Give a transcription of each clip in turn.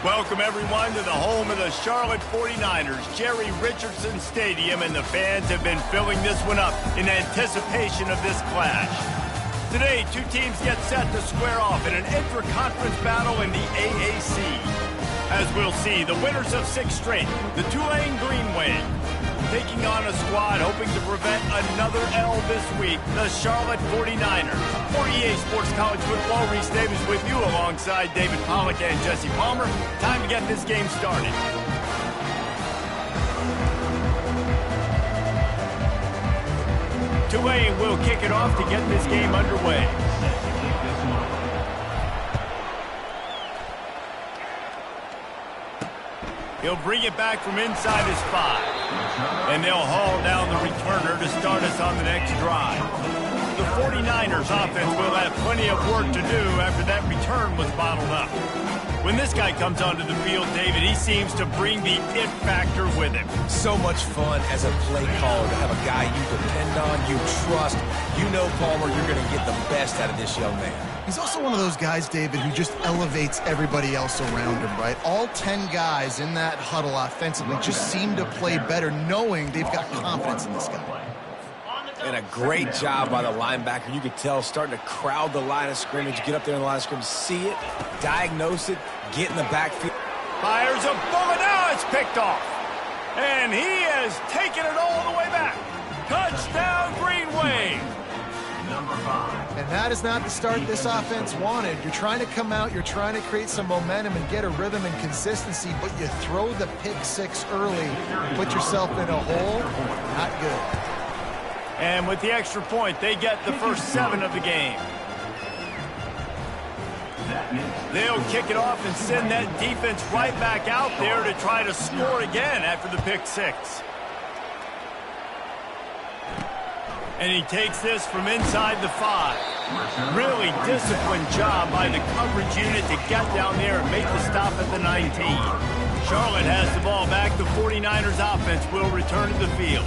Welcome, everyone, to the home of the Charlotte 49ers, Jerry Richardson Stadium, and the fans have been filling this one up in anticipation of this clash. Today, two teams get set to square off in an intra-conference battle in the AAC. As we'll see, the winners of 6 straight, the Tulane Green Wave, taking on a squad hoping to prevent another L this week, the Charlotte 49ers. For EA Sports College Football, Reese Davis with you alongside David Pollack and Jesse Palmer. Time to get this game started. Tulane will kick it off to get this game underway. He'll bring it back from inside his 5. And they'll haul down the returner to start us on the next drive. The 49ers offense will have plenty of work to do after that return was bottled up. When this guy comes onto the field, David, he seems to bring the it factor with him. So much fun as a play caller to have a guy you depend on, you trust. You know, Palmer, you're going to get the best out of this young man. He's also one of those guys, David, who just elevates everybody else around him, right? All 10 guys in that huddle offensively just seem to play better knowing they've got confidence in this guy. And a great job by the linebacker. You could tell starting to crowd the line of scrimmage, get up there in the line of scrimmage, see it, diagnose it, get in the backfield. Fires a bullet, now it's picked off. And he has taken it all the way back. Touchdown, Green Wave. And that is not the start this offense wanted. You're trying to come out, you're trying to create some momentum and get a rhythm and consistency, but you throw the pick 6 early, put yourself in a hole, not good. And with the extra point, they get the first 7 of the game. They'll kick it off and send that defense right back out there to try to score again after the pick 6. And he takes this from inside the 5. Really disciplined job by the coverage unit to get down there and make the stop at the 19. Charlotte has the ball back. The 49ers offense will return to the field.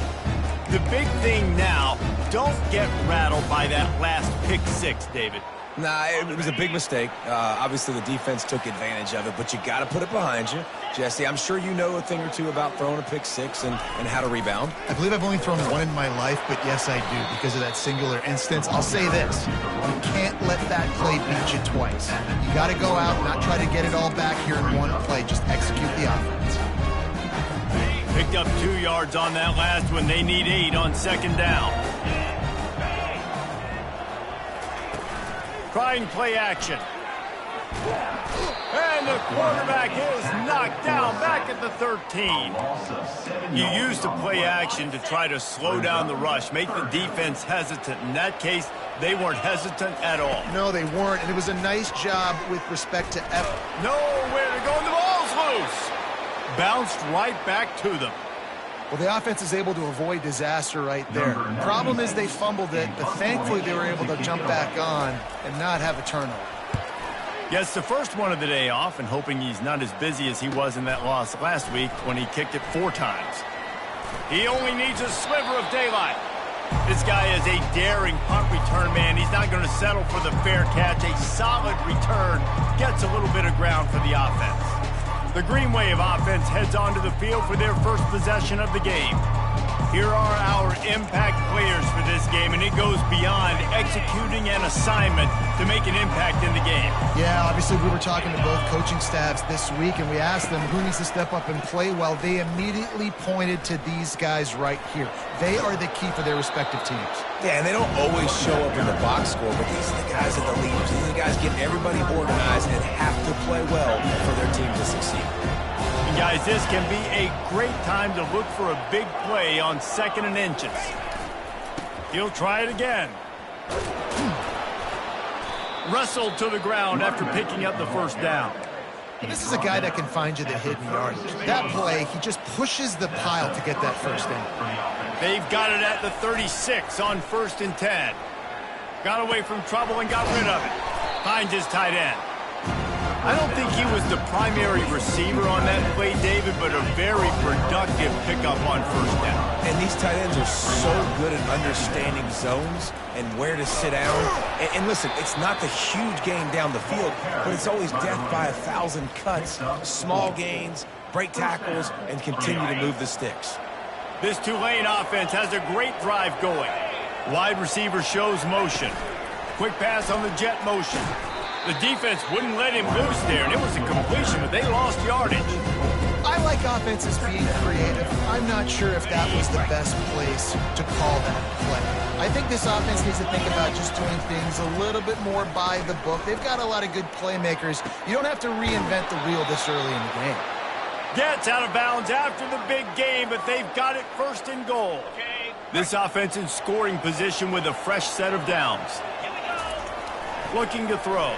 The big thing now, don't get rattled by that last pick 6, David. Nah, it was a big mistake. Obviously, the defense took advantage of it, but you got to put it behind you. Jesse, I'm sure you know a thing or two about throwing a pick 6 and how to rebound. I believe I've only thrown 1 in my life, but yes, I do, because of that singular instance. I'll say this. You can't let that play beat you twice. You got to go out, not try to get it all back here in one play. Just execute the offense. Picked up 2 yards on that last one. They need 8 on 2nd down. Trying play action. And the quarterback is knocked down back at the 13. You used the play action to try to slow down the rush, make the defense hesitant. In that case, they weren't hesitant at all. No, they weren't, and it was a nice job with respect to effort. Nowhere to go, and the ball's loose. Bounced right back to them. Well, the offense is able to avoid disaster right there. Problem is they fumbled it, but thankfully they were able to jump back on and not have a turnover. Gets the first one of the day off and hoping he's not as busy as he was in that loss last week when he kicked it 4 times. He only needs a sliver of daylight. This guy is a daring punt return man. He's not going to settle for the fair catch. A solid return gets a little bit of ground for the offense. The Green Wave offense heads onto the field for their first possession of the game. Here are our impact players for this game, and it goes beyond executing an assignment to make an impact in the game. Yeah, obviously we were talking to both coaching staffs this week, and we asked them who needs to step up and play well. They immediately pointed to these guys right here. They are the key for their respective teams. Yeah, and they don't always show up in the box score, but these are the guys that the leaders. These are the guys getting everybody organized and have to play well for their team to succeed. And guys, this can be a great time to look for a big play on 2nd and inches. He'll try it again. Wrestled to the ground after picking up the first down. And this is a guy that can find you the hidden yardage. That play, he just pushes the pile to get that first down. They've got it at the 36 on 1st and 10. Got away from trouble and got rid of it. Finds his tight end. I don't think he was the primary receiver on that play, David, but a very productive pickup on first down. And these tight ends are so good at understanding zones and where to sit down. And listen, it's not the huge gain down the field, but it's always death by 1,000 cuts, small gains, break tackles, and continue to move the sticks. This Tulane offense has a great drive going. Wide receiver shows motion. Quick pass on the jet motion. The defense wouldn't let him loose there, and it was a completion, but they lost yardage. I like offenses being creative. I'm not sure if that was the best place to call that play. I think this offense needs to think about just doing things a little bit more by the book. They've got a lot of good playmakers. You don't have to reinvent the wheel this early in the game. Gets out of bounds after the big game, but they've got it first and goal. This offense in scoring position with a fresh set of downs. Looking to throw.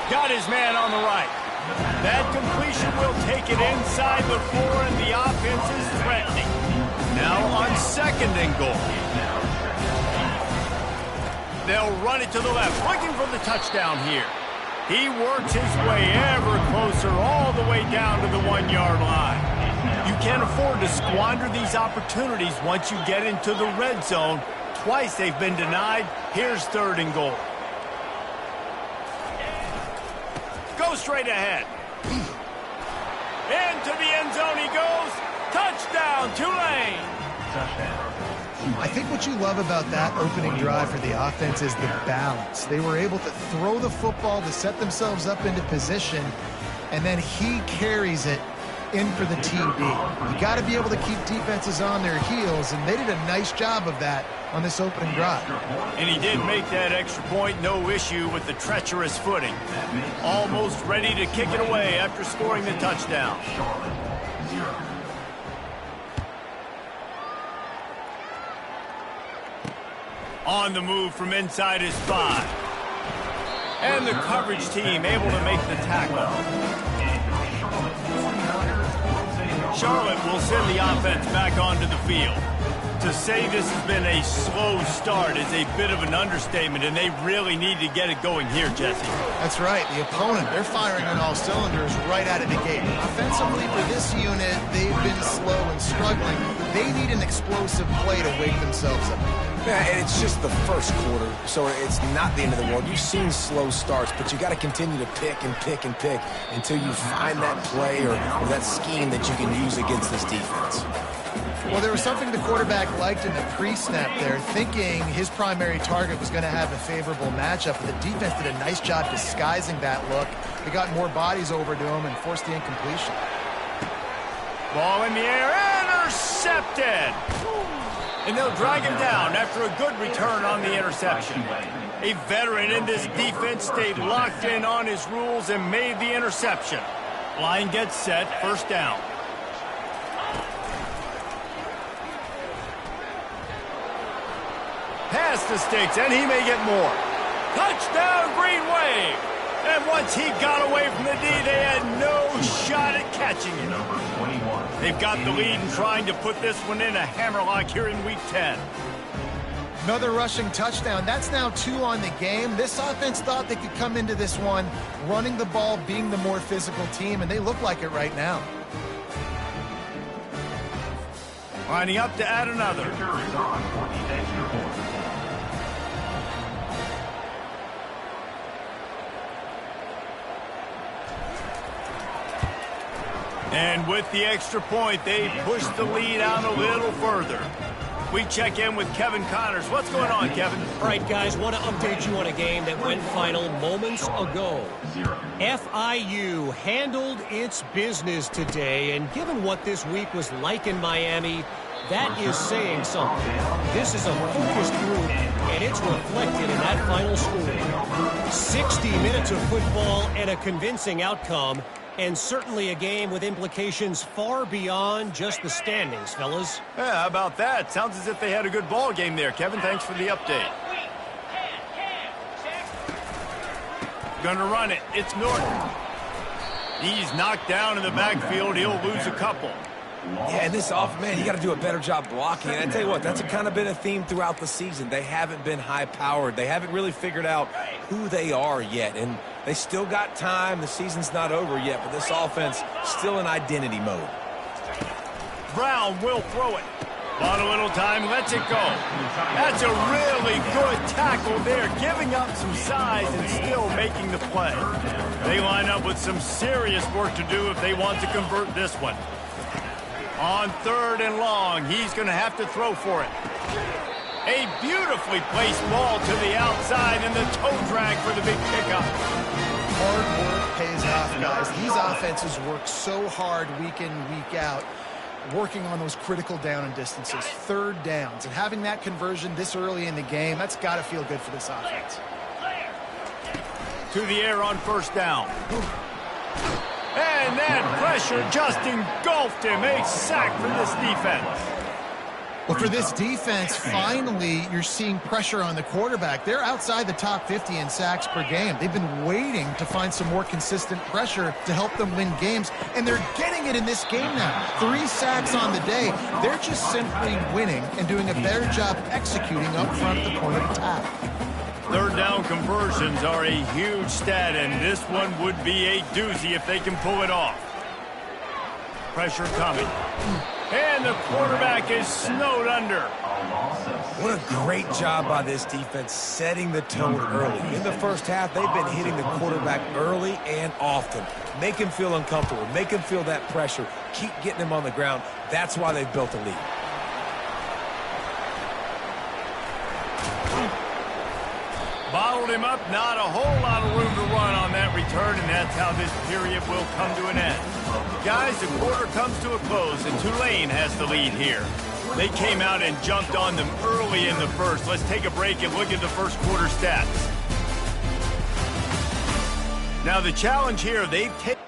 Got his man on the right. That completion will take it inside the 4, and the offense is threatening. Now on second and goal. They'll run it to the left, looking for the touchdown here. He works his way ever closer all the way down to the 1-yard line. You can't afford to squander these opportunities once you get into the red zone. Twice they've been denied. Here's third and goal. Go straight ahead. Into the end zone he goes. Touchdown, Tulane. I think what you love about that opening drive for the offense is the balance. They were able to throw the football to set themselves up into position, and then he carries it in for the TD. You got to be able to keep defenses on their heels, and they did a nice job of that on this opening drive. And he did make that extra point, no issue with the treacherous footing. Almost ready to kick it away after scoring the touchdown. On the move from inside his 5. And the coverage team able to make the tackle. Charlotte will send the offense back onto the field. To say this has been a slow start is a bit of an understatement, and they really need to get it going here, Jesse. That's right. The opponent, they're firing on all cylinders right out of the gate. Offensively, for this unit, they've been slow and struggling. They need an explosive play to wake themselves up. Yeah, and it's just the first quarter, so it's not the end of the world. You've seen slow starts, but you got to continue to pick and pick and pick until you find that play or that scheme that you can use against this defense. Well, there was something the quarterback liked in the pre-snap there, thinking his primary target was going to have a favorable matchup, but the defense did a nice job disguising that look. They got more bodies over to him and forced the incompletion. Ball in the air, intercepted! And they'll drag him down after a good return on the interception. A veteran in this defense stayed locked in on his rules and made the interception. Line gets set, first down. Past the sticks, and he may get more. Touchdown, Green Wave! And once he got away from the D, they had no shot at catching him. They've got the lead and trying to put this one in a hammerlock here in Week 10. Another rushing touchdown. That's now 2 on the game. This offense thought they could come into this one running the ball, being the more physical team, and they look like it right now. Lining up to add another. And with the extra point, they push the lead out a little further. We check in with Kevin Connors. What's going on, Kevin? All right, guys, want to update you on a game that went final moments ago. FIU handled its business today, and given what this week was like in Miami, that is saying something. This is a focused group, and it's reflected in that final score. 60 minutes of football and a convincing outcome, and certainly a game with implications far beyond just the standings, fellas. Yeah, how about that? Sounds as if they had a good ball game there. Kevin, thanks for the update. Gonna run it. It's Norton. He's knocked down in the backfield. He'll lose a couple. Yeah, and this off, man, you got to do a better job blocking. And I tell you what, that's kind of been a theme throughout the season. They haven't been high-powered. They haven't really figured out who they are yet. And they still got time. The season's not over yet, but this offense still in identity mode. Brown will throw it. Bought a little time, lets it go. That's a really good tackle there, giving up some size and still making the play. They line up with some serious work to do if they want to convert this one. On 3rd and long, he's going to have to throw for it. A beautifully placed ball to the outside and the toe drag for the big pickup. Hard work pays off, guys. These offenses work so hard week in, week out, working on those critical down and distances, 3rd downs, and having that conversion this early in the game, that's got to feel good for this offense. To the air on 1st down. And that pressure just engulfed him. A sack for this defense. Well, for this defense, finally, you're seeing pressure on the quarterback. They're outside the top 50 in sacks per game. They've been waiting to find some more consistent pressure to help them win games, and they're getting it in this game now. 3 sacks on the day. They're just simply winning and doing a better job executing up front at the point of attack. 3rd down conversions are a huge stat, and this one would be a doozy if they can pull it off. Pressure coming. And the quarterback is snowed under. What a great job by this defense setting the tone early. In the first half, they've been hitting the quarterback early and often. Make him feel uncomfortable. Make him feel that pressure. Keep getting him on the ground. That's why they've built a lead. Bottled him up, not a whole lot of room to run on that return, and that's how this period will come to an end. Guys, the quarter comes to a close, and Tulane has the lead here. They came out and jumped on them early in the first. Let's take a break and look at the first quarter stats. Now, the challenge here, they've taken...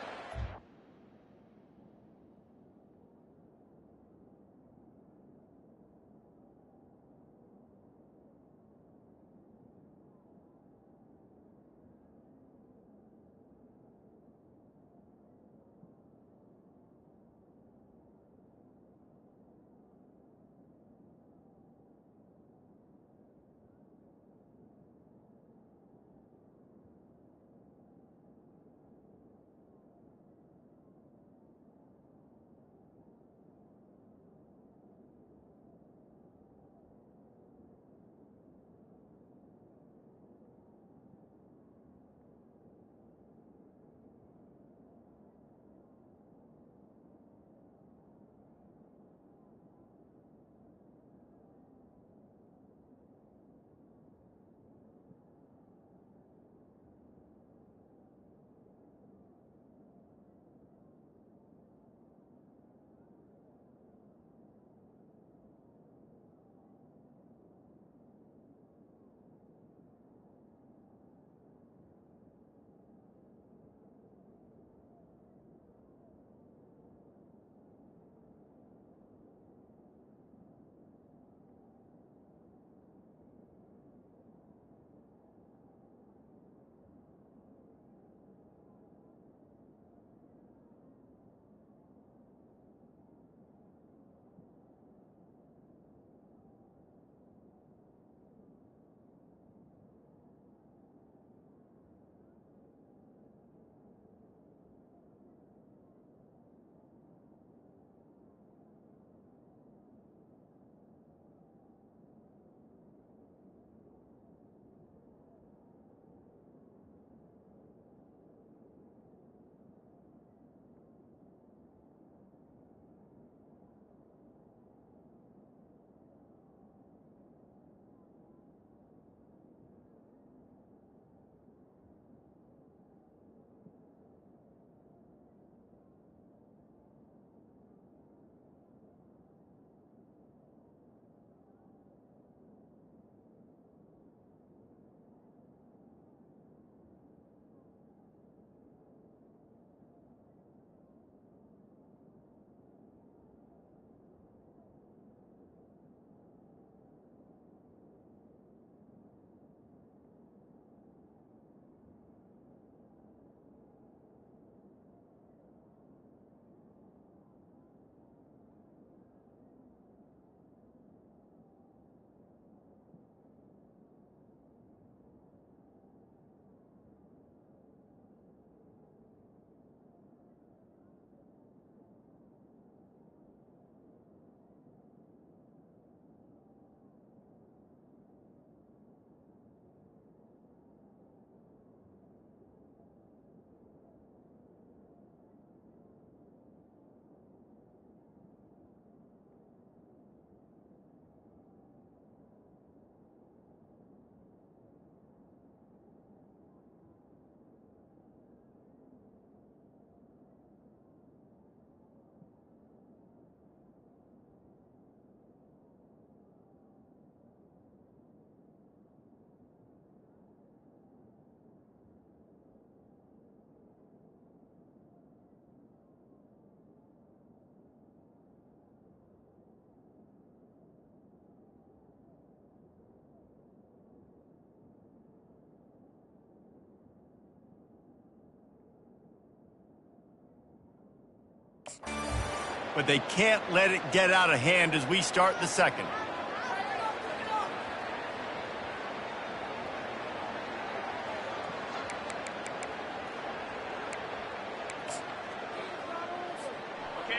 but they can't let it get out of hand as we start the second.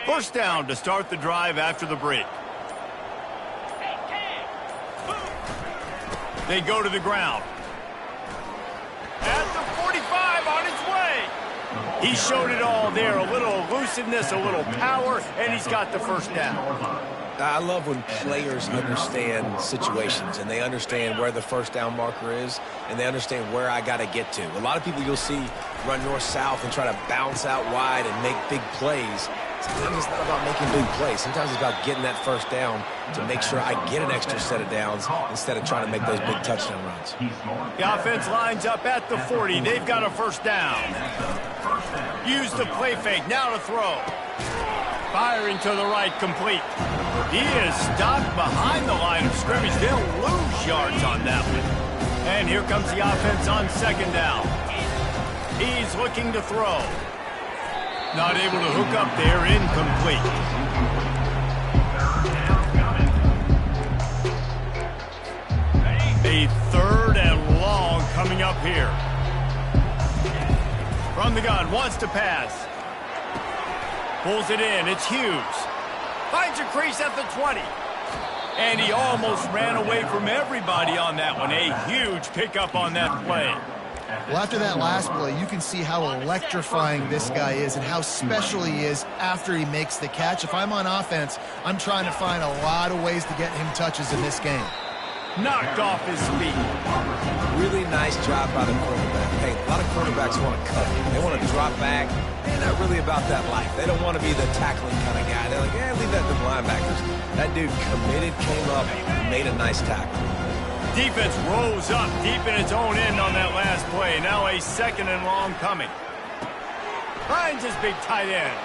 First down to start the drive after the break. They go to the ground. At the 45 on its way. He showed it all there. A little elusiveness, a little power, and he's got the first down. I love when players understand situations and they understand where the first down marker is and they understand where I got to get to. A lot of people you'll see run north-south and try to bounce out wide and make big plays. Sometimes it's not about making big plays. Sometimes it's about getting that first down to make sure I get an extra set of downs instead of trying to make those big touchdown runs. The offense lines up at the 40. They've got a first down. Use the play fake. Now to throw. Firing to the right, complete. He is stopped behind the line of scrimmage. They'll lose yards on that one. And here comes the offense on second down. He's looking to throw. Not able to hook up there, incomplete. A third and long coming up here. From the gun, wants to pass. Pulls it in, it's Hughes. Finds a crease at the 20. And he almost ran away from everybody on that one. A huge pickup on that play. Well, after that last play, you can see how electrifying this guy is and how special he is after he makes the catch. If I'm on offense, I'm trying to find a lot of ways to get him touches in this game. Knocked off his feet. Really nice job by the quarterback. Hey, a lot of quarterbacks want to cut. They want to drop back. They're not really about that life. They don't want to be the tackling kind of guy. They're like, leave that to the linebackers. That dude committed, came up, and made a nice tackle. Defense rose up deep in its own end on that last play. Now a second and long coming. Finds his big tight end.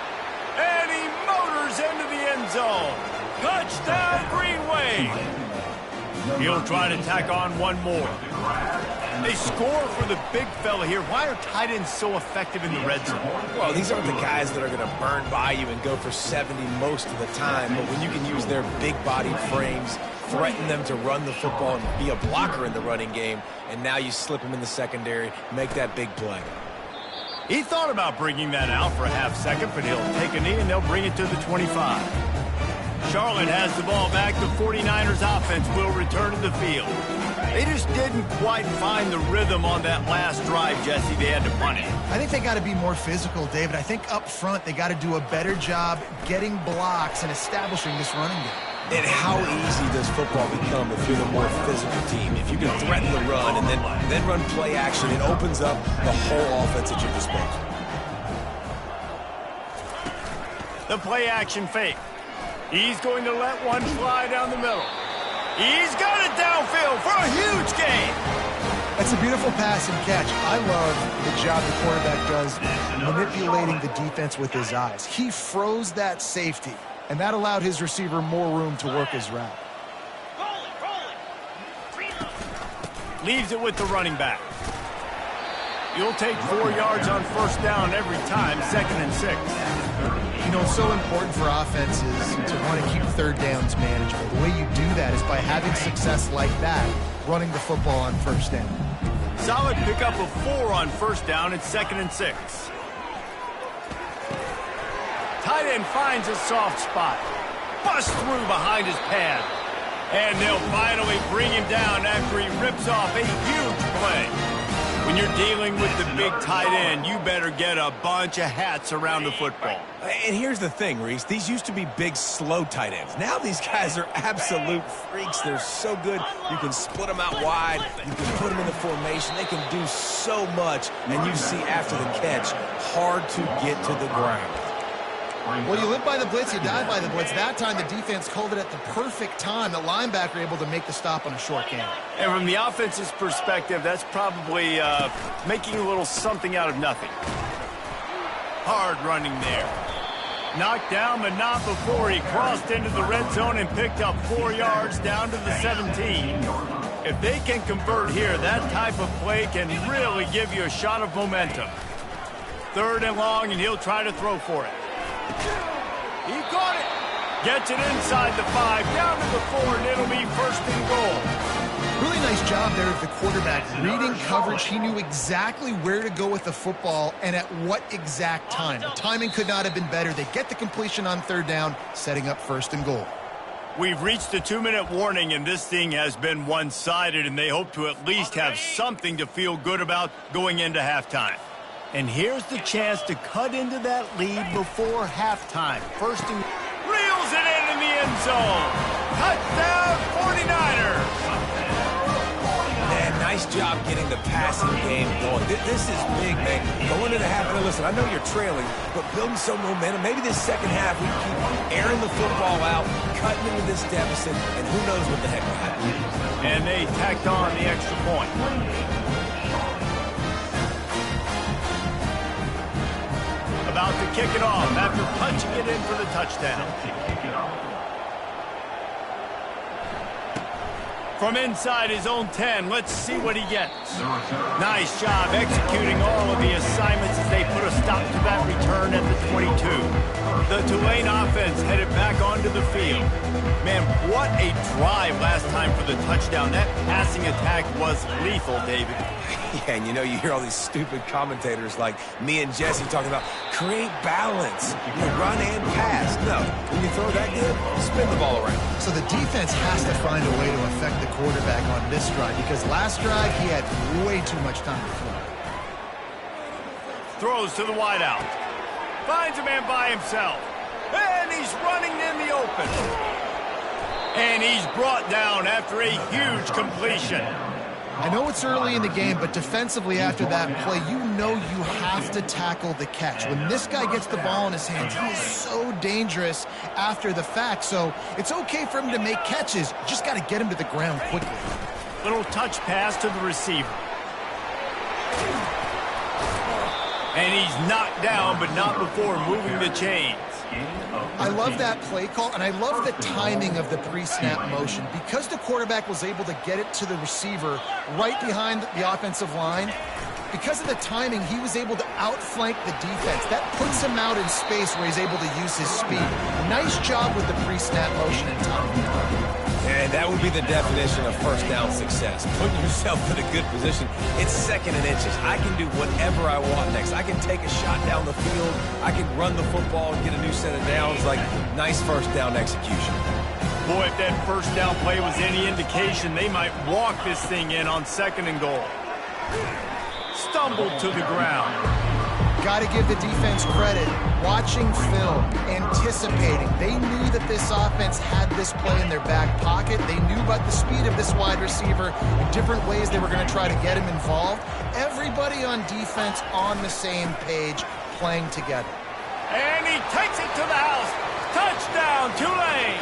And he motors into the end zone. Touchdown, Green Wave. He'll try to tack on one more. They score for the big fella here. Why are tight ends so effective in the red zone? Well, these aren't the guys that are going to burn by you and go for 70 most of the time, but when you can use their big-bodied frames, threaten them to run the football and be a blocker in the running game, and now you slip them in the secondary, make that big play. He thought about bringing that out for a half second, but he'll take a knee and they'll bring it to the 25. Charlotte has the ball back. The 49ers offense will return to the field. They just didn't quite find the rhythm on that last drive, Jesse. They had to punt it. I think they got to be more physical, David. I think up front they got to do a better job getting blocks and establishing this running game. And how easy does football become if you're the more physical team? If you can threaten the run and then run play action, it opens up the whole offense at your disposal. The play action fake. He's going to let one fly down the middle. He's got it downfield for a huge gain. That's a beautiful pass and catch. I love the job the quarterback does manipulating the defense with his eyes. He froze that safety, and that allowed his receiver more room to work his route. Leaves it with the running back. You'll take 4 yards on first down every time, 2nd and 6. You know, it's so important for offenses to want to keep third downs manageable. The way you do that is by having success like that, running the football on first down. Solid pickup of 4 on first down. It's 2nd and 6. Tight end finds a soft spot. Busts through behind his pad. And they'll finally bring him down after he rips off a huge play. When you're dealing with the big tight end, you better get a bunch of hats around the football. And here's the thing, Reese. These used to be big, slow tight ends. Now these guys are absolute freaks. They're so good. You can split them out wide. You can put them in the formation. They can do so much. And you see after the catch, hard to get to the ground. Well, you live by the blitz, you die by the blitz. That time the defense called it at the perfect time. The linebacker able to make the stop on a short gain. And from the offense's perspective, that's probably making a little something out of nothing. Hard running there. Knocked down, but not before he crossed into the red zone and picked up 4 yards down to the 17. If they can convert here, that type of play can really give you a shot of momentum. 3rd and long, and he'll try to throw for it. He caught it. Gets it inside the 5, down to the 4, and it'll be first and goal. Really nice job there of the quarterback. Reading coverage, he knew exactly where to go with the football and at what exact time. The timing could not have been better. They get the completion on third down, setting up first and goal. We've reached the 2-minute warning, and this thing has been one-sided, and they hope to at least have something to feel good about going into halftime. And here's the chance to cut into that lead before halftime. First and reels it in the end zone. Touchdown, 49ers. Man, nice job getting the passing game going. This is big, man. Going into half, and listen, I know you're trailing, but building some momentum. Maybe this second half we keep airing the football out, cutting into this deficit, and who knows what the heck will happen. And they tacked on the extra point. About to kick it off after punching it in for the touchdown. From inside his own 10, let's see what he gets. Nice job executing all of the assignments as they put a stop to that return at the 22. The Tulane offense headed back onto the field. Man, what a drive last time for the touchdown. That passing attack was lethal, David. Yeah, and you know, you hear all these stupid commentators like me and Jesse talking about create balance, run and pass. No, when you throw that good, spin the ball around. So the defense has to find a way to affect the quarterback on this drive because last drive he had way too much time to throw. Throws to the wideout. Finds a man by himself. And he's running in the open. And he's brought down after a huge completion. I know it's early in the game, but defensively after that play, you know you have to tackle the catch. When this guy gets the ball in his hands, he is so dangerous after the fact. So it's okay for him to make catches. Just got to get him to the ground quickly. Little touch pass to the receiver. And he's knocked down, but not before moving the chains. I love that play call, and I love the timing of the pre-snap motion. Because the quarterback was able to get it to the receiver right behind the offensive line, because of the timing, he was able to outflank the defense. That puts him out in space where he's able to use his speed. Nice job with the pre-snap motion and timing. And that would be the definition of first down success. Putting yourself in a good position. It's second and inches. I can do whatever I want next. I can take a shot down the field. I can run the football and get a new set of downs. Like, nice first down execution. Boy, if that first down play was any indication, they might walk this thing in on second and goal. Stumbled to the ground. Got to give the defense credit. Watching film, anticipating. They knew that this offense had this play in their back pocket. They knew about the speed of this wide receiver and different ways they were going to try to get him involved. Everybody on defense on the same page, playing together. And he takes it to the house. Touchdown, Tulane.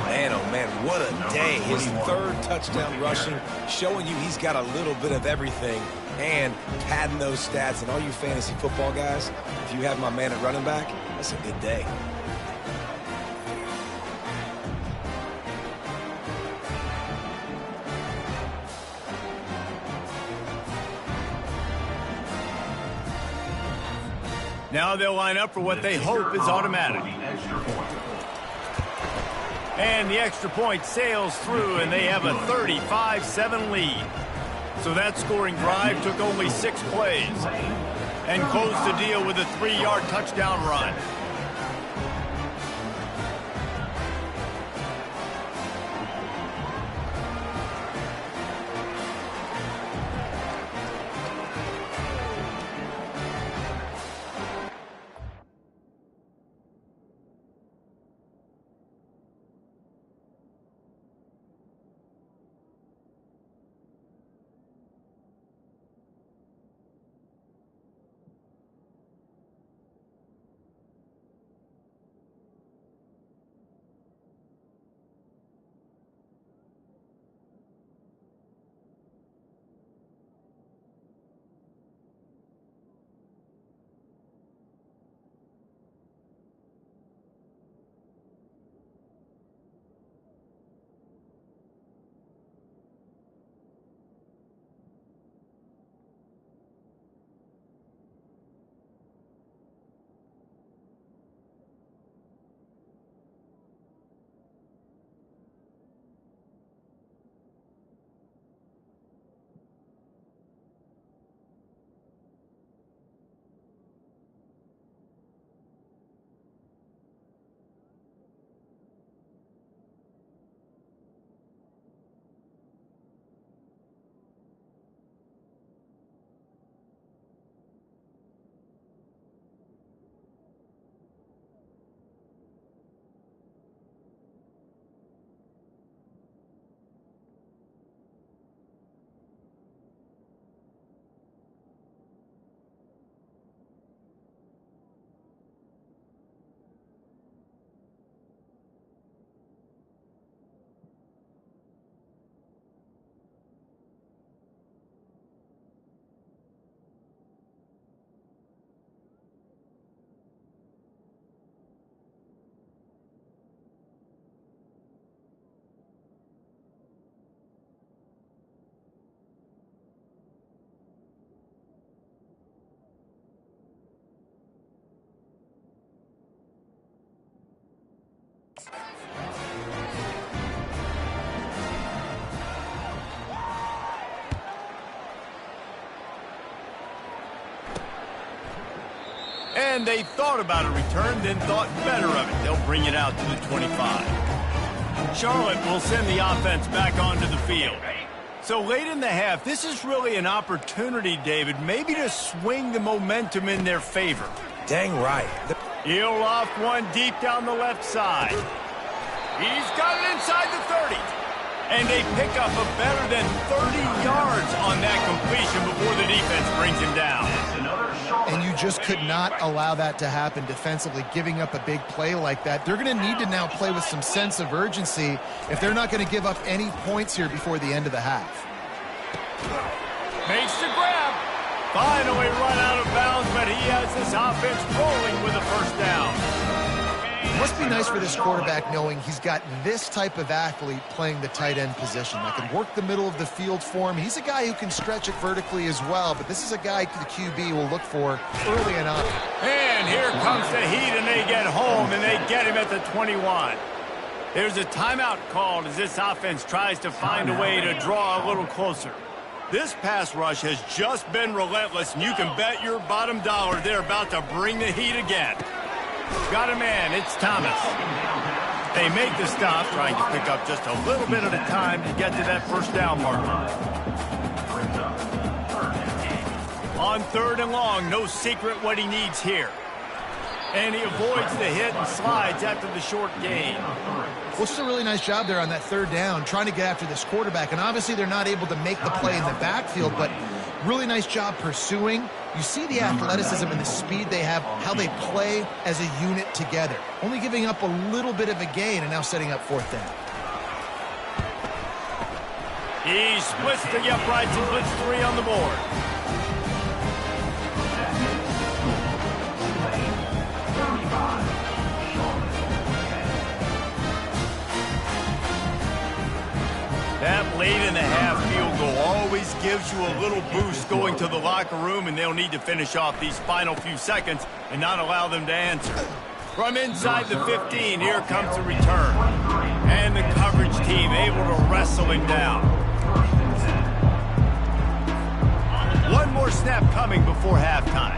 Man, oh man, what a day. His third touchdown rushing, showing you he's got a little bit of everything and padding those stats. And all you fantasy football guys, if you have my man at running back, that's a good day. Now they'll line up for what they hope is automatic. And the extra point sails through, and they have a 35-7 lead. So that scoring drive took only 6 plays and closed the deal with a 3-yard touchdown run. And they thought about a return, then thought better of it. They'll bring it out to the 25. Charlotte will send the offense back onto the field. So late in the half, this is really an opportunity, David, maybe to swing the momentum in their favor. Dang right. He'll loft one deep down the left side. He's got it inside the 30. And they pick up a better than 30 yards on that completion before the defense brings him down. And you just could not allow that to happen defensively, giving up a big play like that. They're going to need to now play with some sense of urgency if they're not going to give up any points here before the end of the half. Makes the grab. Finally run out of bounds, but he has this offense rolling with a first down. It must be nice for this quarterback knowing he's got this type of athlete playing the tight end position that can work the middle of the field for him. He's a guy who can stretch it vertically as well, but this is a guy the QB will look for early and often. And here comes the heat, and they get home, and they get him at the 21. There's a timeout called as this offense tries to find a way to draw a little closer. This pass rush has just been relentless, and you can bet your bottom dollar they're about to bring the heat again. Got a man, it's Thomas. They make the stop, trying to pick up just a little bit at a time to get to that first down marker. On 3rd and long, no secret what he needs here. And he avoids the hit and slides after the short gain. Well, this is a really nice job there on that 3rd down, trying to get after this quarterback. And obviously they're not able to make the play in the backfield, but really nice job pursuing. You see the athleticism and the speed they have, how they play as a unit together. Only giving up a little bit of a gain and now setting up 4th down. He splits the uprights and puts 3 on the board. That late in the half field goal always gives you a little boost going to the locker room, and they'll need to finish off these final few seconds and not allow them to answer. From inside the 15, here comes the return. And the coverage team able to wrestle him down. One more snap coming before halftime.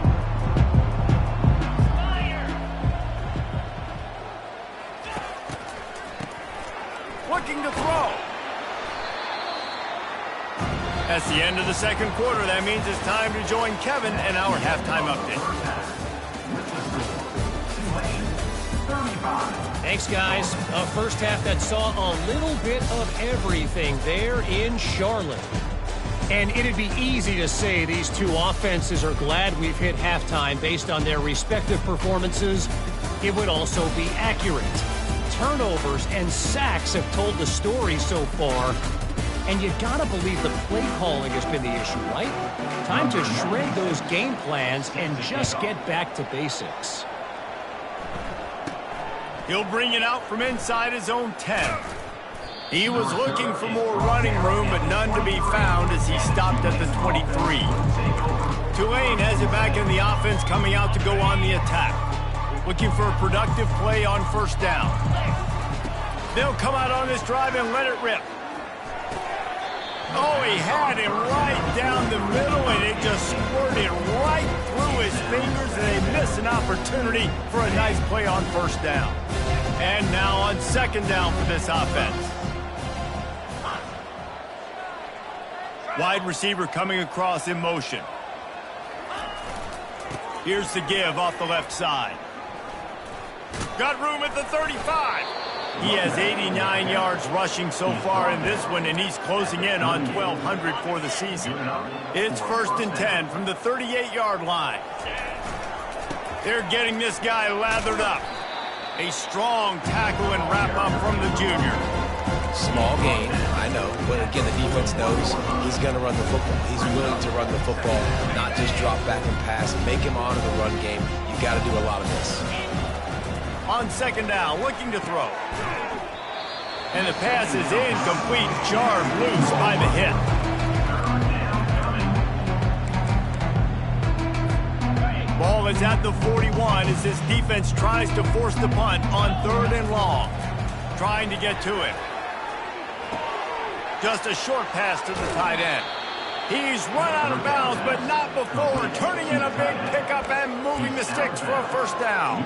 Looking to throw. That's the end of the second quarter. That means it's time to join Kevin and our halftime update. Thanks, guys. A first half that saw a little bit of everything there in Charlotte. And it'd be easy to say these two offenses are glad we've hit halftime based on their respective performances. It would also be accurate. Turnovers and sacks have told the story so far. And you gotta believe the play calling has been the issue, right? Time to shred those game plans and just get back to basics. He'll bring it out from inside his own 10. He was looking for more running room, but none to be found as he stopped at the 23. Tulane has it back in the offense, coming out to go on the attack. Looking for a productive play on first down. They'll come out on this drive and let it rip. Oh, he had him right down the middle, and it just squirted right through his fingers, and they miss an opportunity for a nice play on first down. And now on second down for this offense. Wide receiver coming across in motion. Here's the give off the left side. Got room at the 35. He has 89 yards rushing so far in this one, and he's closing in on 1,200 for the season. It's 1st and 10 from the 38-yard line. They're getting this guy lathered up. A strong tackle and wrap-up from the junior. Small gain, I know, but again, the defense knows he's going to run the football. He's willing to run the football, not just drop back and pass. Make him honor the run game. You got to do a lot of this. On second down, looking to throw. And the pass is incomplete, jarred loose by the hit. Ball is at the 41 as this defense tries to force the punt on 3rd and long. Trying to get to it. Just a short pass to the tight end. He's run out of bounds, but not before turning in a big pickup and moving the sticks for a first down.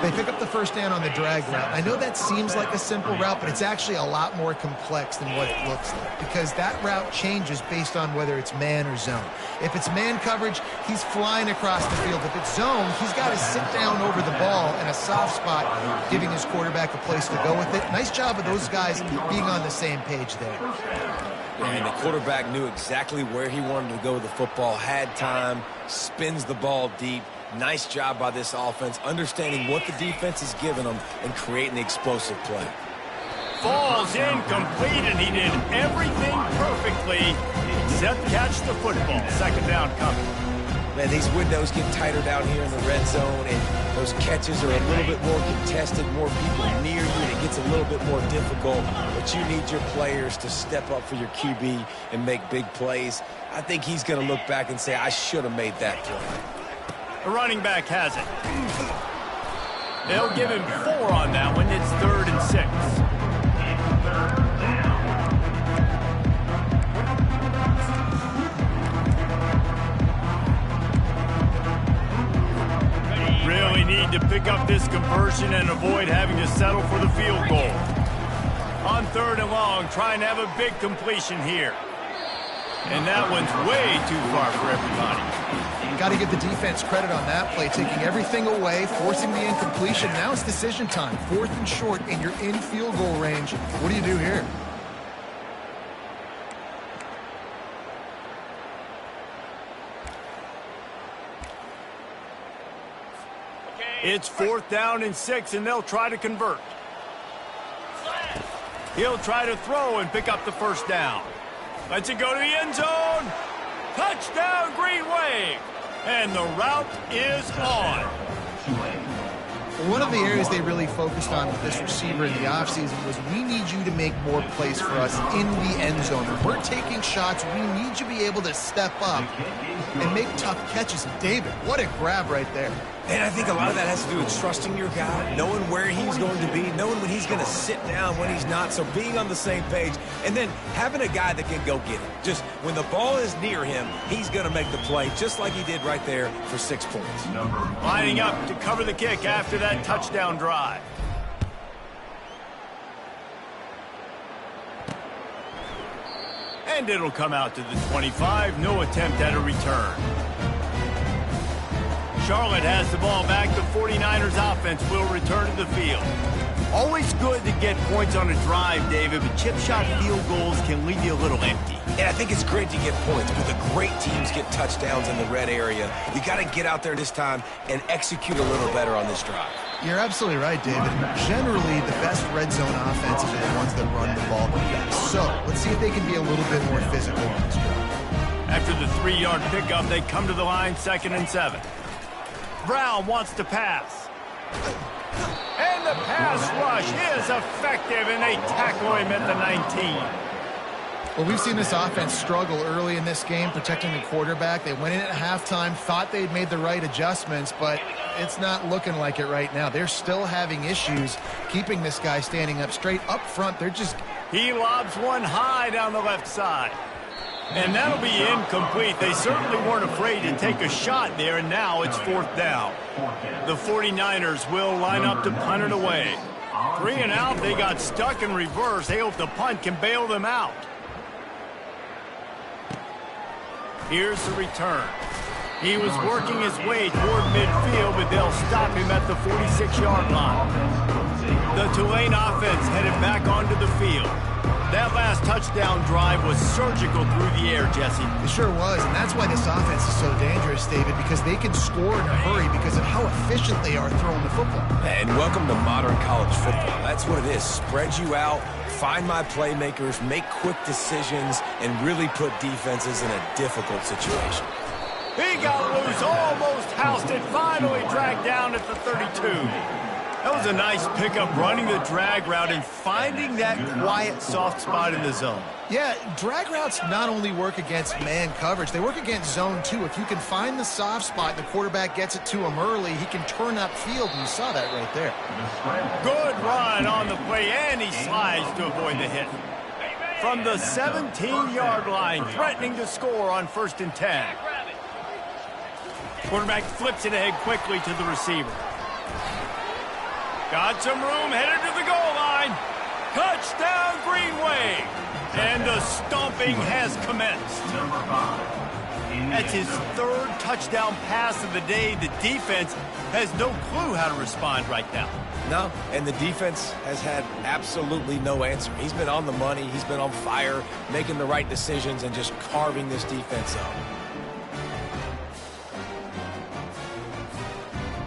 They pick up the first down on the drag route. I know that seems like a simple route, but it's actually a lot more complex than what it looks like because that route changes based on whether it's man or zone. If it's man coverage, he's flying across the field. If it's zone, he's got to sit down over the ball in a soft spot, giving his quarterback a place to go with it. Nice job of those guys being on the same page there. And the quarterback knew exactly where he wanted to go with the football, had time, spins the ball deep. Nice job by this offense, understanding what the defense is giving them and creating the explosive play. Falls incomplete, and he did everything perfectly except catch the football. Second down coming. Man, these windows get tighter down here in the red zone, and those catches are a little bit more contested, more people near you, and it gets a little bit more difficult. But you need your players to step up for your QB and make big plays. I think he's going to look back and say, I should have made that play. The running back has it. They'll give him 4 on that one. It's 3rd and 6. Really need to pick up this conversion and avoid having to settle for the field goal. On 3rd and long, trying to have a big completion here. And that one's way too far for everybody. Got to give the defense credit on that play, taking everything away, forcing the incompletion. Now it's decision time. 4th and short, and you're in field goal range. What do you do here? It's 4th down and 6, and they'll try to convert. He'll try to throw and pick up the first down. Lets it go to the end zone. Touchdown, Green Wave. And the route is on. One of the areas they really focused on with this receiver in the offseason was we need you to make more plays for us in the end zone. If we're taking shots, we need you to be able to step up and make tough catches. David, what a grab right there. And I think a lot of that has to do with trusting your guy, knowing where he's going to be, knowing when he's going to sit down, when he's not, so being on the same page, and then having a guy that can go get it. Just when the ball is near him, he's going to make the play, just like he did right there for 6 points. Lining up to cover the kick after that touchdown drive. And it'll come out to the 25, no attempt at a return. Charlotte has the ball back. The 49ers offense will return to the field. Always good to get points on a drive, David, but chip shot field goals can leave you a little empty. And I think it's great to get points, but the great teams get touchdowns in the red area. You got to get out there this time and execute a little better on this drive. You're absolutely right, David. Generally, the best red zone offenses are the ones that run the ball the best. So let's see if they can be a little bit more physical on this drive. After the 3-yard pickup, they come to the line, 2nd and 7. Brown wants to pass. And the pass rush is effective, and they tackle him at the 19. Well, we've seen this offense struggle early in this game, protecting the quarterback. They went in at halftime, thought they'd made the right adjustments, but it's not looking like it right now. They're still having issues keeping this guy standing up straight. Up front, they're just... He lobs one high down the left side. And that'll be incomplete. They certainly weren't afraid to take a shot there, and now it's 4th down. The 49ers will line up to punt it away. 3 and out, they got stuck in reverse. They hope the punt can bail them out. Here's the return. He was working his way toward midfield, but they'll stop him at the 46-yard line. The Tulane offense headed back onto the field. That last touchdown drive was surgical through the air, Jesse. It sure was, and that's why this offense is so dangerous, David, because they can score in a hurry because of how efficient they are throwing the football. And welcome to modern college football. That's what it is. Spread you out, find my playmakers, make quick decisions, and really put defenses in a difficult situation. He got loose, almost housed it, finally dragged down at the 32. That was a nice pickup, running the drag route and finding that quiet, soft spot in the zone. Yeah, drag routes not only work against man coverage, they work against zone too. If you can find the soft spot, the quarterback gets it to him early, he can turn upfield, and you saw that right there. Good run on the play, and he slides to avoid the hit. From the 17-yard line, threatening to score on 1st and 10. Quarterback flips it ahead quickly to the receiver. Got some room, headed to the goal line. Touchdown, Green Wave. And the stomping has commenced. That's his third touchdown pass of the day. The defense has no clue how to respond right now. No, and the defense has had absolutely no answer. He's been on the money. He's been on fire, making the right decisions and just carving this defense up.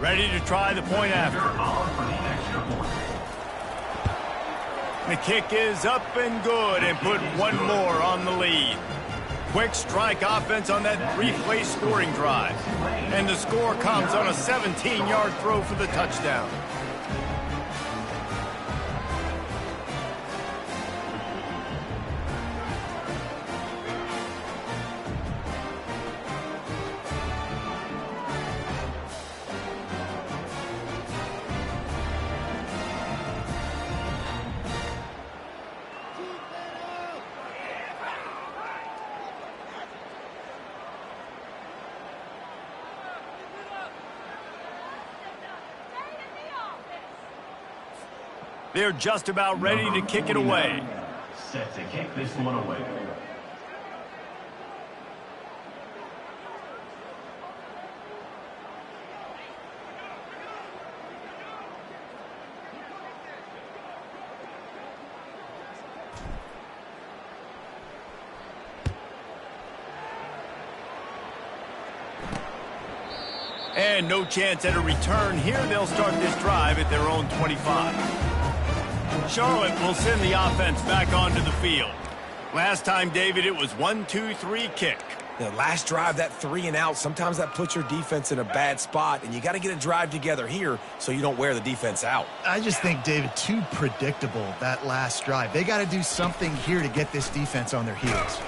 Ready to try the point after. The kick is up and good and put one more on the lead. Quick strike offense on that three-play scoring drive. And the score comes on a 17-yard throw for the touchdown. They're just about ready to kick it away. Set to kick this one away. And no chance at a return here. They'll start this drive at their own 25. Charlotte will send the offense back onto the field. Last time, David, it was 1-2-3 kick. The last drive, that 3 and out, sometimes that puts your defense in a bad spot, and you got to get a drive together here so you don't wear the defense out. I just think, David, too predictable, that last drive. They got to do something here to get this defense on their heels.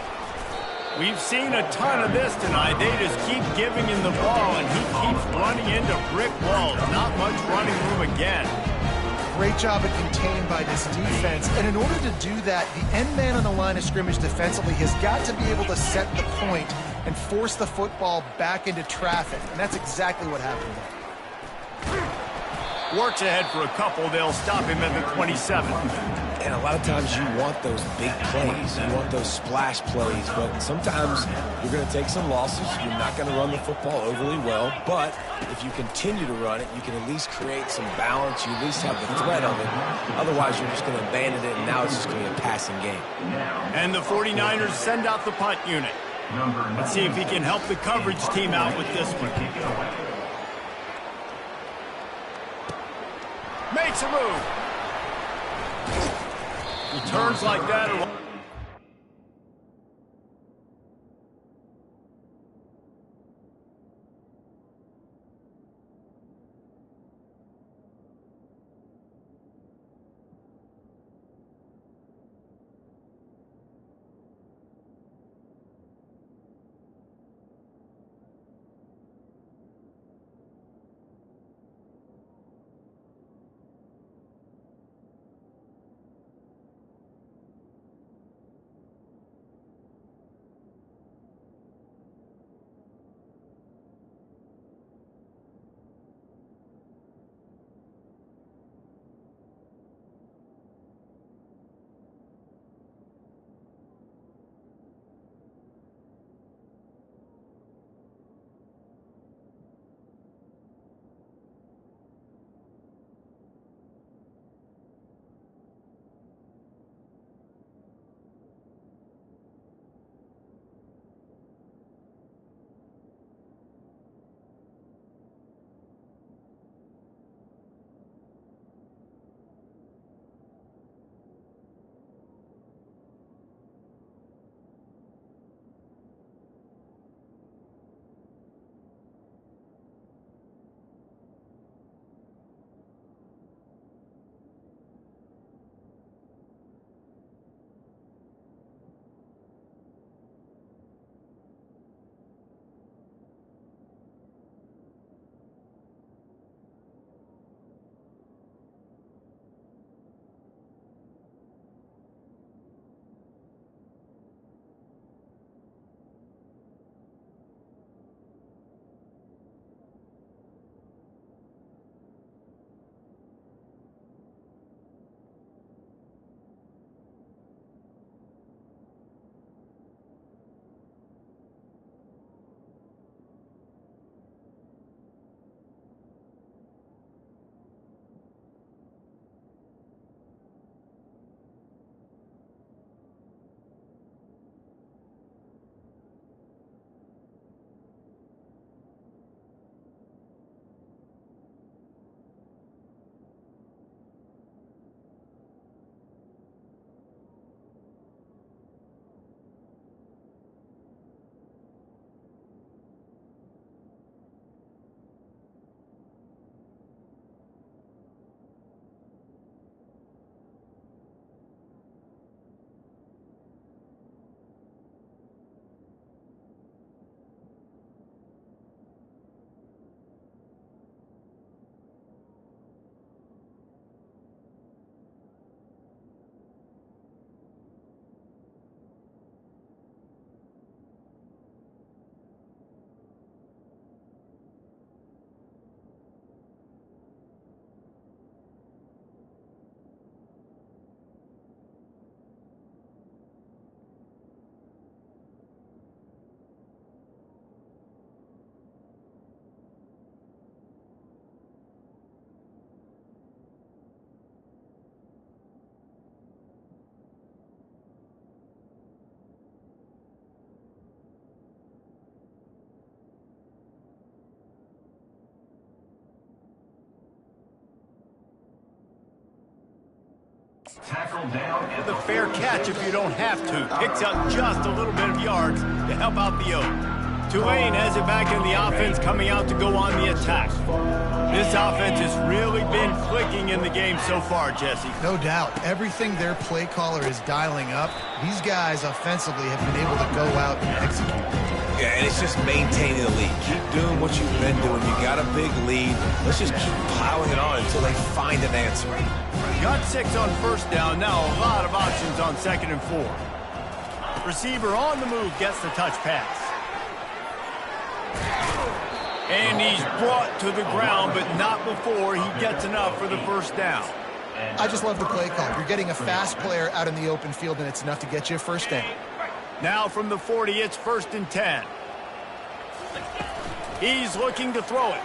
We've seen a ton of this tonight. They just keep giving him the ball, and he keeps running into brick walls. Not much running room again. Great job of containing by this defense. And in order to do that, the end man on the line of scrimmage defensively has got to be able to set the point and force the football back into traffic. And that's exactly what happened there. Works ahead for a couple. They'll stop him at the 27. And a lot of times you want those big plays. You want those splash plays. But sometimes you're going to take some losses. You're not going to run the football overly well. But if you continue to run it, you can at least create some balance. You at least have the threat of it. Otherwise, you're just going to abandon it, and now it's just going to be a passing game. And the 49ers send out the punt unit. Let's see if he can help the coverage team out with this one. Makes a move. Returns like that. Tackle down at The fair catch if you don't have to. Picks up just a little bit of yards to help out the Oak. Tulane has it back in the offense, coming out to go on the attack. This offense has really been clicking in the game so far, Jesse. No doubt. Everything their play caller is dialing up, these guys offensively have been able to go out and execute. Yeah, and it's just maintaining the lead. Keep doing what you've been doing. You got a big lead. Let's just keep piling it on until they find an answer. Got 6 on first down. Now a lot of options on 2nd and 4. Receiver on the move gets the touch pass. And he's brought to the ground, but not before he gets enough for the first down. I just love the play call. You're getting a fast player out in the open field, and it's enough to get you a first down. Now from the 40, it's 1st and 10. He's looking to throw it.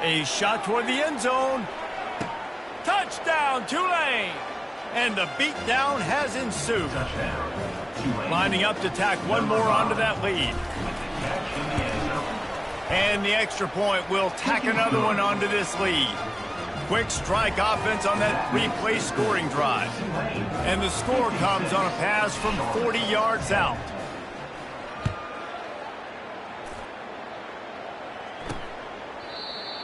A shot toward the end zone. Touchdown, Tulane! And the beatdown has ensued. Lining up to tack one more onto that lead. And the extra point will tack another one onto this lead. Quick strike offense on that 3-play scoring drive. And the score comes on a pass from 40 yards out.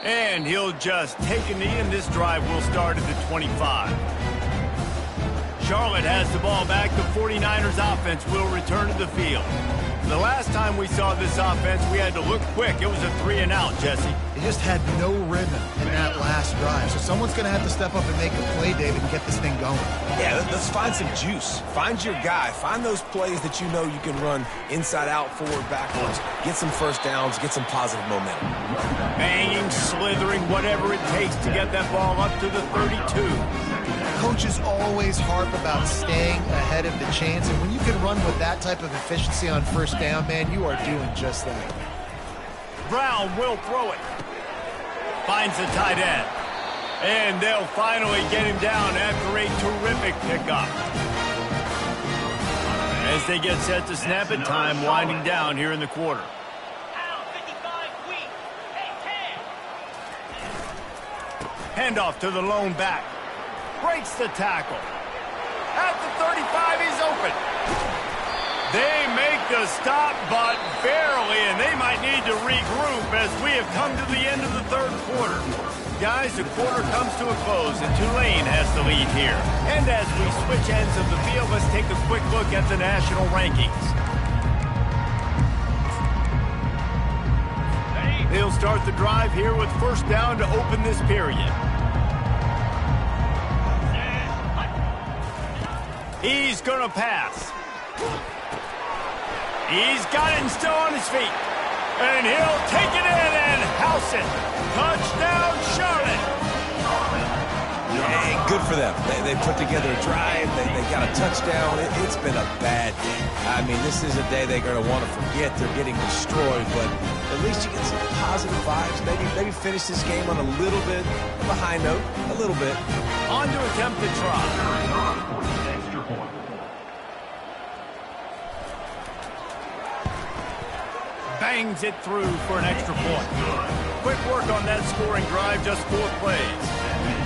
And he'll just take a knee, and this drive will start at the 25. Charlotte has the ball back. The 49ers offense will return to the field. The last time we saw this offense, we had to look quick. It was a 3-and-out, Jesse. They just had no rhythm in that last drive. So someone's going to have to step up and make a play, David, and get this thing going. Yeah, let's find some juice. Find your guy. Find those plays that you know you can run inside out, forward, backwards. Get some first downs. Get some positive momentum. Banging, slithering, whatever it takes to get that ball up to the 32. Coaches always harp about staying ahead of the chains, and when you can run with that type of efficiency on first down, man, you are doing just that. Brown will throw it. Finds the tight end. And they'll finally get him down after a terrific pickup. As they get set to snap it, time winding down here in the quarter. Handoff to the lone back. Breaks the tackle. At the 35, he's open. They make the stop, but barely, and they might need to regroup as we have come to the end of the third quarter. Guys, the quarter comes to a close, and Tulane has the lead here. And as we switch ends of the field, let's take a quick look at the national rankings. They'll start the drive here with first down to open this period. He's going to pass. He's got it and still on his feet. And he'll take it in and house it. Touchdown, Charlotte. Hey, good for them. They put together a drive. They got a touchdown. It's been a bad day. I mean, this is a day they're going to want to forget. They're getting destroyed, but at least you get some positive vibes. Maybe finish this game on a little bit of a high note. A little bit. On to attempt the try. Bangs it through for an extra point. Quick work on that scoring drive, just 4 plays.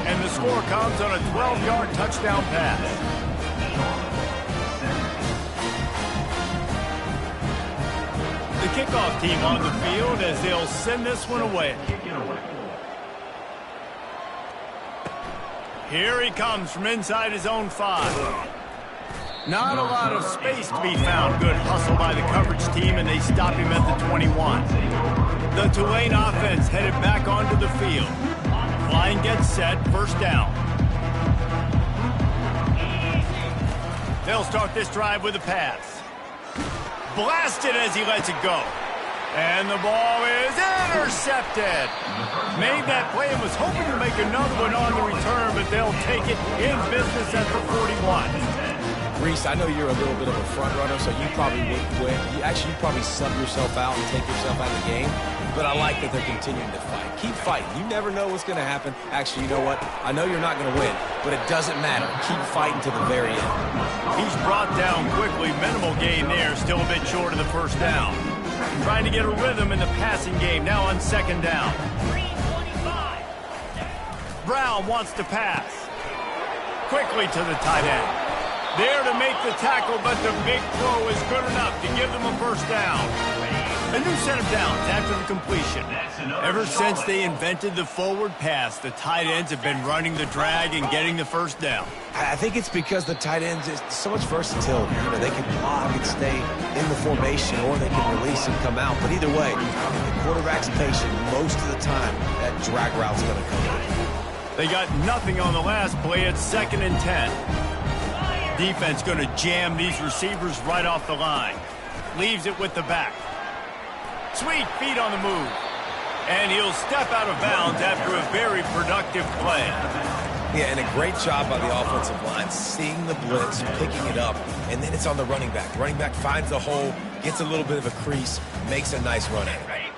And the score comes on a 12-yard touchdown pass. The kickoff team on the field as they'll send this one away. Here he comes from inside his own 5. Not a lot of space to be found. Good hustle by the coverage team, and they stop him at the 21. The Tulane offense headed back onto the field. Line gets set, first down. They'll start this drive with a pass. Blasted as he lets it go. And the ball is intercepted. Made that play and was hoping to make another one on the return, but they'll take it in business at the 41. Reese, I know you're a little bit of a front runner, so you probably would quit. You probably sub yourself out and take yourself out of the game. But I like that they're continuing to fight. Keep fighting. You never know what's going to happen. Actually, you know what? I know you're not going to win, but it doesn't matter. Keep fighting to the very end. He's brought down quickly. Minimal gain there. Still a bit short of the first down. Trying to get a rhythm in the passing game. Now on second down. Brown wants to pass. quickly to the tight end. There to make the tackle, but the big throw is good enough to give them a first down. A new set of downs after the completion. Ever since they invented the forward pass, the tight ends have been running the drag and getting the first down. I think it's because the tight ends is so much versatility. You know, they can block and stay in the formation, or they can release and come out. But either way, the quarterback's patient most of the time. That drag route's going to come in. They got nothing on the last play. It's 2nd and 10. Defense going to jam these receivers right off the line. Leaves it with the back. Sweet feet on the move. And he'll step out of bounds after a very productive play. Yeah, and a great job by the offensive line, seeing the blitz, picking it up, and then it's on the running back. The running back finds the hole, gets a little bit of a crease, makes a nice run at it.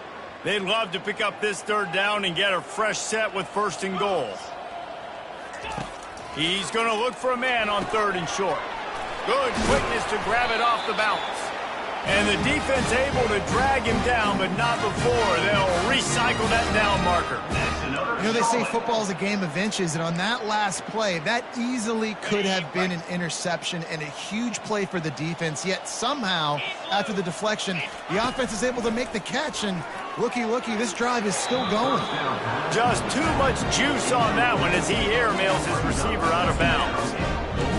They'd love to pick up this 3rd down and get a fresh set with 1st and goal. He's going to look for a man on 3rd and short. Good quickness to grab it off the bounce. And the defense able to drag him down, but not before they'll recycle that down marker. You know, they say football is a game of inches, and on that last play, that easily could have been an interception and a huge play for the defense, yet somehow, after the deflection, the offense is able to make the catch, and looky, this drive is still going. Just too much juice on that one as he airmails his receiver out of bounds.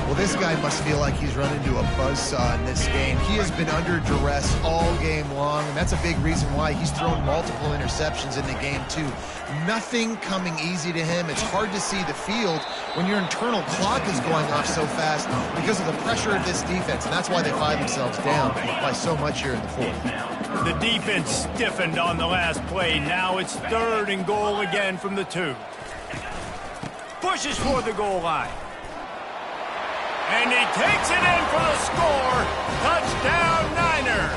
Well, this guy must feel like he's run into a buzzsaw in this game. He has been under duress all game long, and that's a big reason why he's thrown multiple interceptions in the game, too. Nothing coming easy to him. It's hard to see the field when your internal clock is going off so fast because of the pressure of this defense, and that's why they find themselves down by so much here in the 4th. The defense stiffened on the last play. Now it's 3rd and goal again from the 2. Pushes for the goal line. And he takes it in for the score. Touchdown, Niners.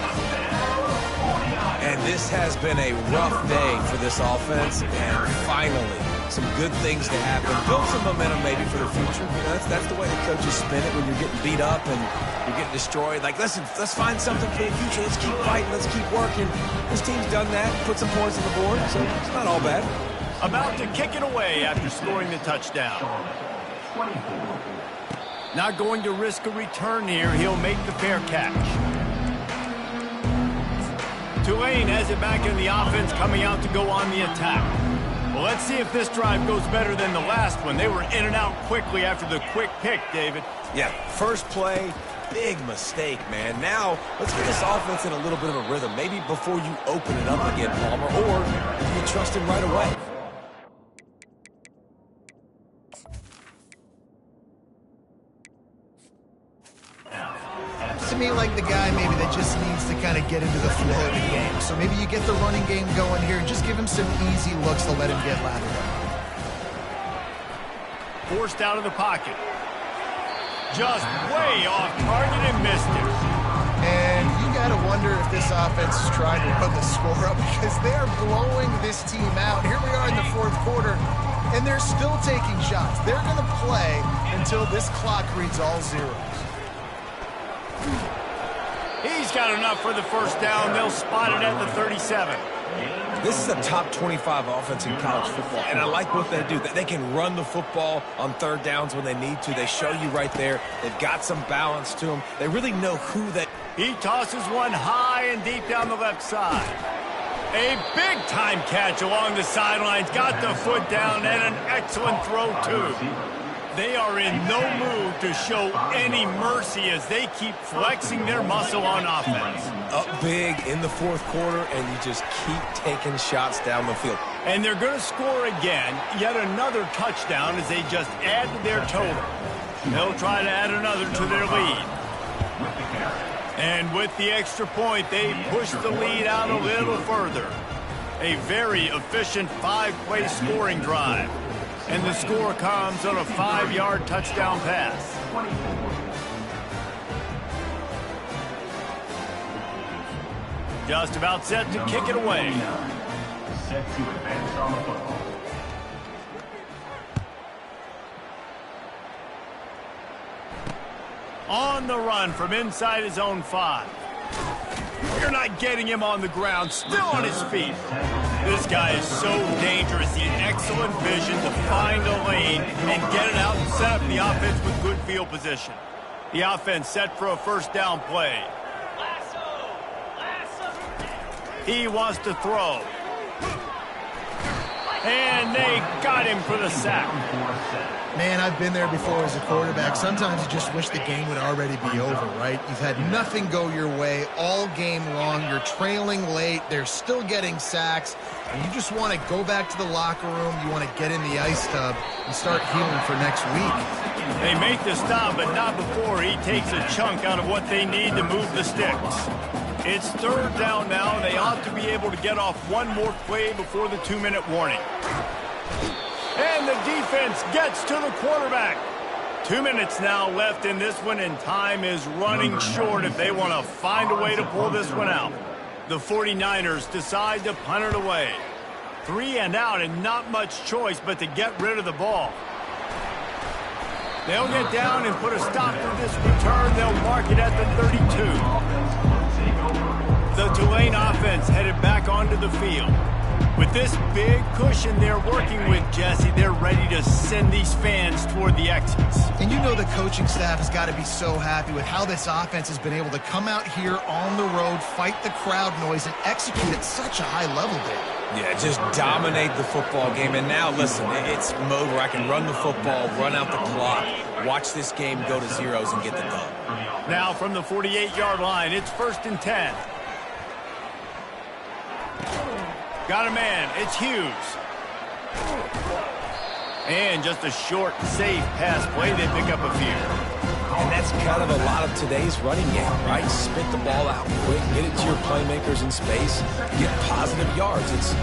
And this has been a rough day for this offense, and finally, some good things to happen. Build some momentum maybe for the future. You know, that's the way the coaches spin it when you're getting beat up and you're getting destroyed. Like, listen, let's find something for the future. Let's keep fighting. Let's keep working. This team's done that, put some points on the board, so it's not all bad. About to kick it away after scoring the touchdown. Not going to risk a return here. He'll make the fair catch. Tulane has it back in the offense, coming out to go on the attack. Well, let's see if this drive goes better than the last one. They were in and out quickly after the quick pick, David. Yeah, first play, big mistake, man. Now, let's get this offense in a little bit of a rhythm. Maybe before you open it up again, Palmer, or you trust him right away. To me, like the guy maybe that just needs to kind of get into the flow of the game. So maybe you get the running game going here and just give him some easy looks to let him get lathered up. Forced out of the pocket. Just way off target and missed it. And you got to wonder if this offense is trying to run the score up because they're blowing this team out. Here we are in the 4th quarter, and they're still taking shots. They're going to play until this clock reads all zeros. He's got enough for the first down. They'll spot it at the 37. This is a top 25 offense in college football, and I like what they do. They can run the football on 3rd downs when they need to. They show you right there. They've got some balance to them. They really know who they... He tosses one high and deep down the left side. A big-time catch along the sidelines. Got the foot down and an excellent throw, too. They are in no mood to show any mercy as they keep flexing their muscle on offense. Up big in the 4th quarter, and you just keep taking shots down the field. And they're going to score again, yet another touchdown as they just add to their total. They'll try to add another to their lead. And with the extra point, they push the lead out a little further. A very efficient 5-play scoring drive. And the score comes on a 5-yard touchdown pass. Just about set to kick it away. Set to advance on the football. On the run from inside his own 5. You're not getting him on the ground, still on his feet. This guy is so dangerous. He has excellent vision to find a lane and get it out and set up the offense with good field position. The offense set for a first down play. He wants to throw. And they got him for the sack. Man, I've been there before as a quarterback. Sometimes you just wish the game would already be over, right? You've had nothing go your way all game long. You're trailing late. They're still getting sacks. And you just want to go back to the locker room. You want to get in the ice tub and start healing for next week. They make the stop, but not before he takes a chunk out of what they need to move the sticks. It's third down now. They ought to be able to get off one more play before the 2-minute warning. And the defense gets to the quarterback. 2 minutes now left in this one, and time is running short if they want to find a way to pull this one out. The 49ers decide to punt it away. 3 and out, and not much choice but to get rid of the ball. They'll get down and put a stop to this return. They'll mark it at the 32. The Tulane offense headed back onto the field. With this big cushion they're working with, Jesse, they're ready to send these fans toward the exits. And you know the coaching staff has got to be so happy with how this offense has been able to come out here on the road, fight the crowd noise, and execute at such a high level, Dave. Yeah, just dominate the football game. And now, listen, it's mode where I can run the football, run out the clock, watch this game go to zeros and get the dub. Now from the 48-yard line, it's 1st and 10. Got a man. It's Hughes. And just a short, safe pass play. They pick up a few. And that's kind of a lot of today's running game, right? Spit the ball out quick, get it to your playmakers in space, get positive yards. It's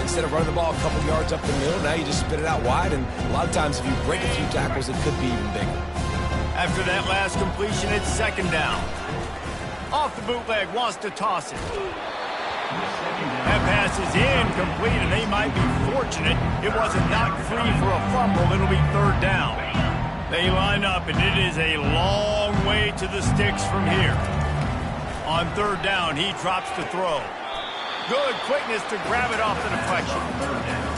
instead of running the ball a couple yards up the middle, now you just spit it out wide. And a lot of times if you break a few tackles, it could be even bigger. After that last completion, it's 2nd down. Off the bootleg, wants to toss it. That pass is incomplete, and they might be fortunate it wasn't knocked free for a fumble. It'll be 3rd down. They line up, and it is a long way to the sticks from here. On 3rd down, he drops to throw. Good quickness to grab it off the deflection.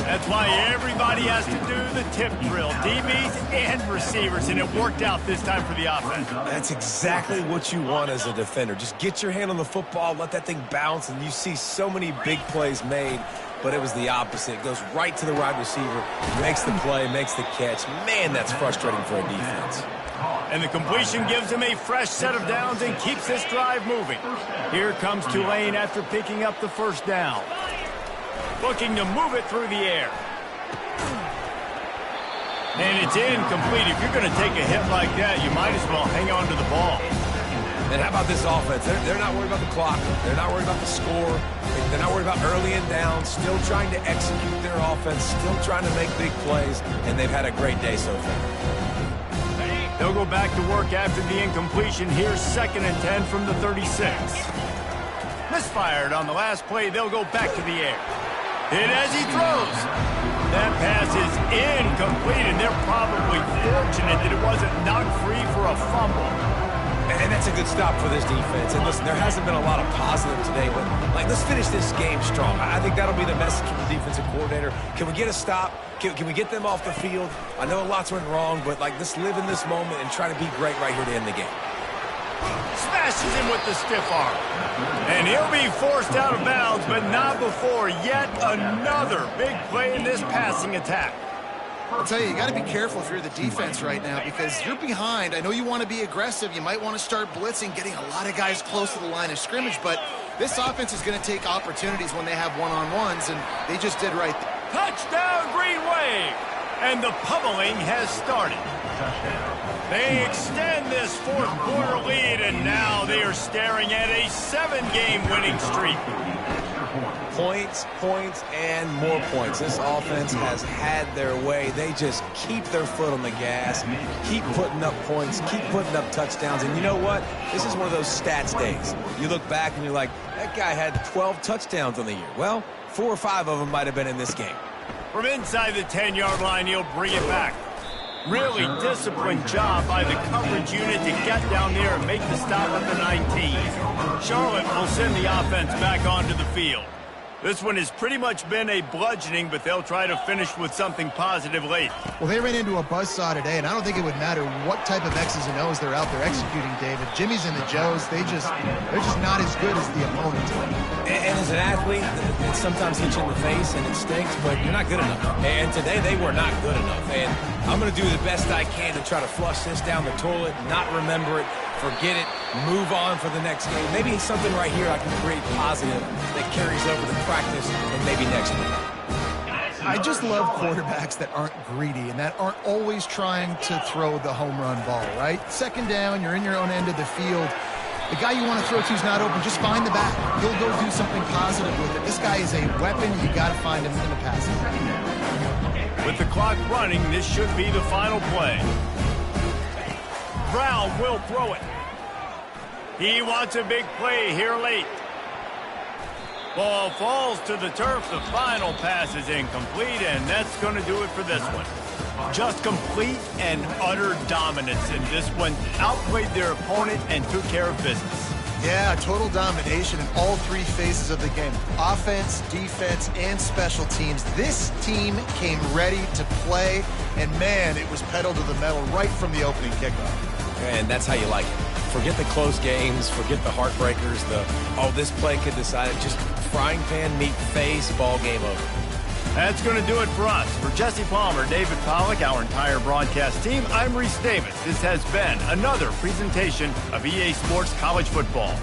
That's why everybody has to do the tip drill, DBs and receivers, and it worked out this time for the offense. That's exactly what you want as a defender. Just get your hand on the football, let that thing bounce, and you see so many big plays made, but it was the opposite. It goes right to the wide receiver, makes the play, makes the catch. Man, that's frustrating for a defense. And the completion gives him a fresh set of downs and keeps this drive moving. Here comes Tulane after picking up the 1st down. Looking to move it through the air. And it's incomplete. If you're going to take a hit like that, you might as well hang on to the ball. And how about this offense? They're not worried about the clock. They're not worried about the score. They're not worried about early and down. Still trying to execute their offense. Still trying to make big plays. And they've had a great day so far. They'll go back to work after the incompletion. Here's 2nd and 10 from the 36. Misfired on the last play. They'll go back to the air. Hit as he throws. That pass is incomplete, and they're probably fortunate that it wasn't knocked free for a fumble. And that's a good stop for this defense. And listen, there hasn't been a lot of positive today, but let's finish this game strong. I think that'll be the message from the defensive coordinator. Can we get a stop? Can we get them off the field? I know lots went wrong, but let's live in this moment and try to be great right here to end the game. Smashes him with the stiff arm. And he'll be forced out of bounds, but not before yet another big play in this passing attack. I'll tell you got to be careful if you're the defense right now because you're behind. I know you want to be aggressive. You might want to start blitzing, getting a lot of guys close to the line of scrimmage, but this offense is going to take opportunities when they have one-on-ones, and they just did right there. Touchdown, Green Wave! And the pummeling has started. They extend this 4th quarter lead, and now they are staring at a 7-game winning streak. Points, points, and more points. This offense has had their way. They just keep their foot on the gas, keep putting up points, keep putting up touchdowns. And you know what? This is one of those stats days. You look back and you're like, that guy had 12 touchdowns on the year. Well, 4 or 5 of them might have been in this game. From inside the 10-yard line, he'll bring it back. Really disciplined job by the coverage unit to get down there and make the stop at the 19. Charlotte will send the offense back onto the field. This one has pretty much been a bludgeoning, but they'll try to finish with something positive late. Well, they ran into a buzzsaw today, and I don't think it would matter what type of X's and O's they're out there executing, David. Jimmy's and the Joes, they're just not as good as the opponent. And as an athlete, it sometimes hits you in the face and it stinks, but you're not good enough. And today they were not good enough. And I'm going to do the best I can to try to flush this down the toilet, not remember it, forget it, move on for the next game. Maybe something right here I can create positive that carries over to practice and maybe next week. I just love quarterbacks that aren't greedy and that aren't always trying to throw the home run ball, right? Second down, you're in your own end of the field. The guy you want to throw to is not open. Just find the back. He'll go do something positive with it. This guy is a weapon. You got to find him in the passing game. With the clock running, this should be the final play. Brown will throw it. He wants a big play here late. Ball falls to the turf. The final pass is incomplete, and that's going to do it for this one. Just complete and utter dominance in this one. Outplayed their opponent and took care of business. Yeah, total domination in all three phases of the game. Offense, defense, and special teams. This team came ready to play, and man, it was pedal to the metal right from the opening kickoff. And that's how you like it. Forget the close games, forget the heartbreakers, this play could decide it. Just frying pan, meat face, ball game over. That's going to do it for us. For Jesse Palmer, David Pollack, our entire broadcast team, I'm Reese Davis. This has been another presentation of EA Sports College Football.